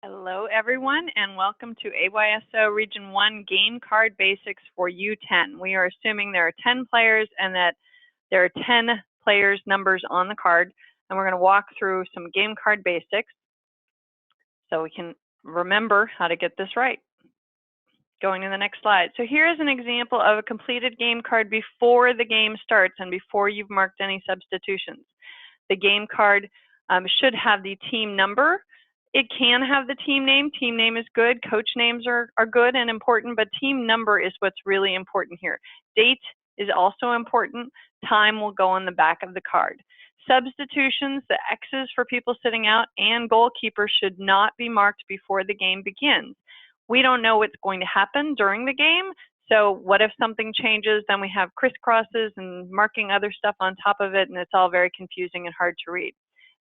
Hello, everyone, and welcome to AYSO Region 1 Game Card Basics for U10. We are assuming there are 10 players and that there are 10 players' numbers on the card, and we're going to walk through some game card basics so we can remember how to get this right. Going to the next slide. So here is an example of a completed game card before the game starts and before you've marked any substitutions. The game card should have the team number. It can have the team name. Team name is good. Coach names are good and important, but team number is what's really important here. Date is also important. Time will go on the back of the card. Substitutions, the X's for people sitting out, and goalkeeper should not be marked before the game begins. We don't know what's going to happen during the game, so what if something changes? Then we have crisscrosses and marking other stuff on top of it, and it's all very confusing and hard to read.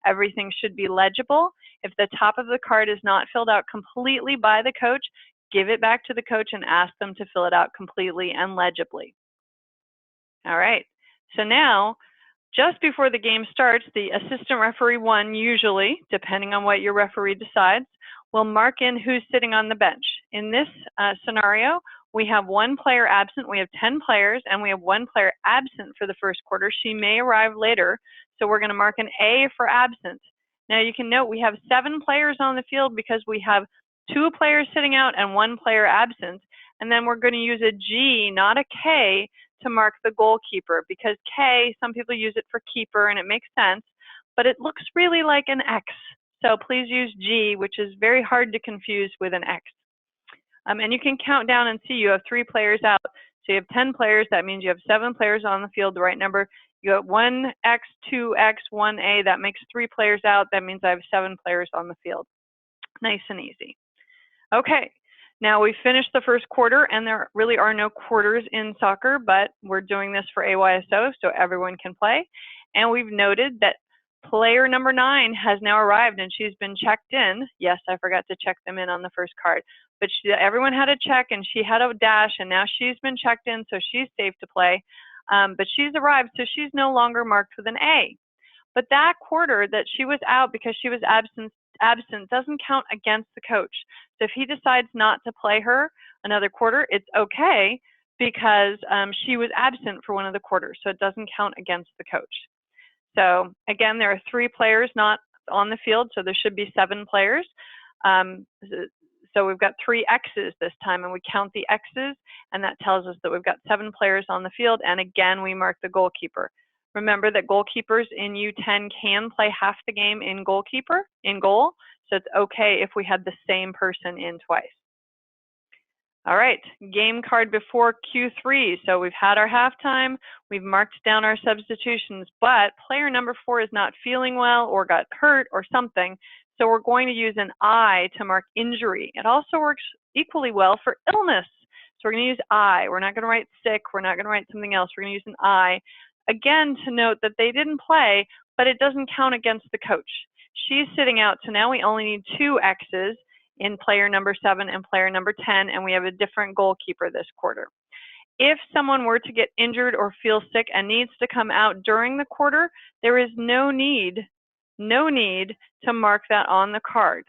Everything should be legible. If the top of the card is not filled out completely by the coach, give it back to the coach and ask them to fill it out completely and legibly. All right, so now, just before the game starts, the assistant referee one, usually, depending on what your referee decides, will mark in who's sitting on the bench. In this scenario, we have one player absent. We have 10 players, and we have one player absent for the first quarter. She may arrive later, so we're going to mark an A for absent. Now, you can note we have 7 players on the field because we have 2 players sitting out and 1 player absent. And then we're going to use a G, not a K, to mark the goalkeeper, because K, some people use it for keeper, and it makes sense, but it looks really like an X. So please use G, which is very hard to confuse with an X. And you can count down and see you have 3 players out. So you have 10 players. That means you have 7 players on the field, the right number. You got 1X, 2X, 1A. That makes 3 players out. That means I have 7 players on the field. Nice and easy. Okay, now we finished the first quarter, and there really are no quarters in soccer, but we're doing this for AYSO so everyone can play. And we've noted that player number 9 has now arrived, and she's been checked in. Yes, I forgot to check them in on the first card. But everyone had a check, and she had a dash, and now she's been checked in, so she's safe to play. But she's arrived, so she's no longer marked with an A. But that quarter that she was out because she was absent doesn't count against the coach. So if he decides not to play her another quarter, it's okay because she was absent for one of the quarters, so it doesn't count against the coach. So again, there are 3 players not on the field, so there should be 7 players. So we've got 3 X's this time, and we count the X's, and that tells us that we've got 7 players on the field, and again, we mark the goalkeeper. Remember that goalkeepers in U10 can play half the game in goal, so it's okay if we had the same person in twice. All right, game card before Q3. So we've had our halftime, we've marked down our substitutions, but player number 4 is not feeling well or got hurt or something, so we're going to use an I to mark injury. It also works equally well for illness. So we're going to use I. We're not going to write sick. We're not going to write something else. We're going to use an I. Again, to note that they didn't play, but it doesn't count against the coach. She's sitting out, so now we only need 2 X's in player number 7 and player number 10, and we have a different goalkeeper this quarter. If someone were to get injured or feel sick and needs to come out during the quarter, there is no need to mark that on the card.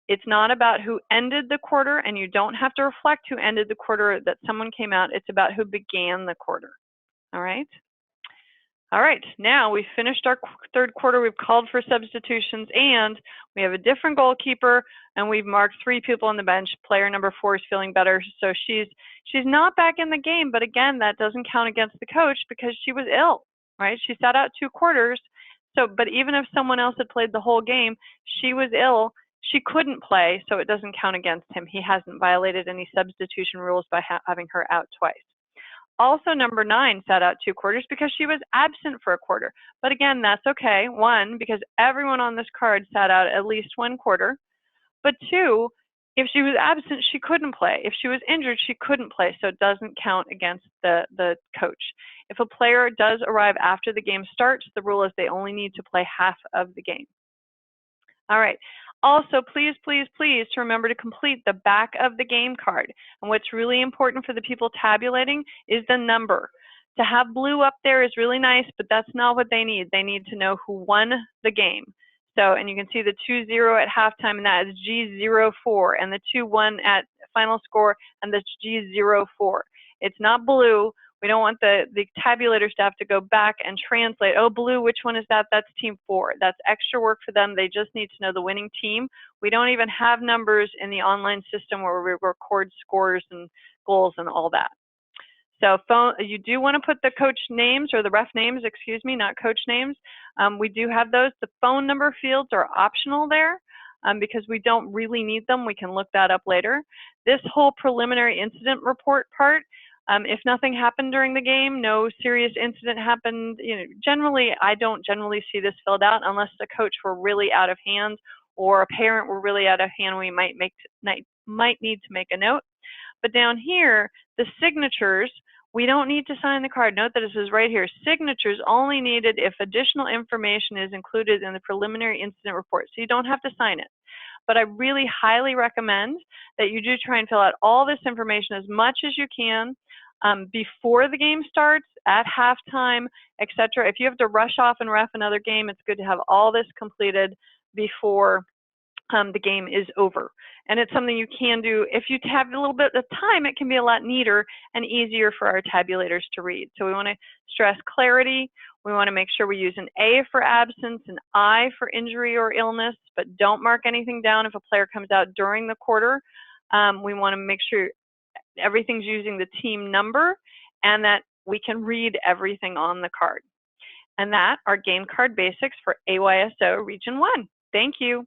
It's not about who ended the quarter, and you don't have to reflect who ended the quarter that someone came out. It's about who began the quarter. All right? All right, now we've finished our third quarter. We've called for substitutions, and we have a different goalkeeper, and we've marked 3 people on the bench. Player number 4 is feeling better, so she's not back in the game, but again, that doesn't count against the coach because she was ill, right? She sat out 2 quarters, but even if someone else had played the whole game, she was ill. She couldn't play, so it doesn't count against him. He hasn't violated any substitution rules by having her out twice. Also, number 9 sat out 2 quarters because she was absent for a quarter. But again, that's okay. 1, because everyone on this card sat out at least 1 quarter. But 2, if she was absent, she couldn't play. If she was injured, she couldn't play, so it doesn't count against the coach. If a player does arrive after the game starts, the rule is they only need to play half of the game. All right. Also, please, please, please to remember to complete the back of the game card. And what's really important for the people tabulating is the number. To have blue up there is really nice, but that's not what they need. They need to know who won the game. So, and you can see the 2-0 at halftime, and that is G04, and the 2-1 at final score, and that's G04. It's not blue. We don't want the tabulator staff to go back and translate, oh, blue, which one is that? That's team 4. That's extra work for them. They just need to know the winning team. We don't even have numbers in the online system where we record scores and goals and all that. So you do want to put the coach names, or the ref names, excuse me, not coach names. We do have those. The phone number fields are optional there because we don't really need them. We can look that up later. This whole preliminary incident report part, if nothing happened during the game, no serious incident happened, generally, I don't generally see this filled out unless the coach were really out of hand or a parent were really out of hand. We might need to make a note. But down here, the signatures, we don't need to sign the card. Note that it says right here, signatures only needed if additional information is included in the preliminary incident report. So you don't have to sign it. But I really highly recommend that you do try and fill out all this information as much as you can before the game starts, at halftime, etc. If you have to rush off and ref another game, it's good to have all this completed before the game is over. And it's something you can do. If you have a little bit of time, it can be a lot neater and easier for our tabulators to read. So we want to stress clarity. We want to make sure we use an A for absence, an I for injury or illness, but don't mark anything down if a player comes out during the quarter. We want to make sure everything's using the team number and that we can read everything on the card. And that are game card basics for AYSO Region 1. Thank you.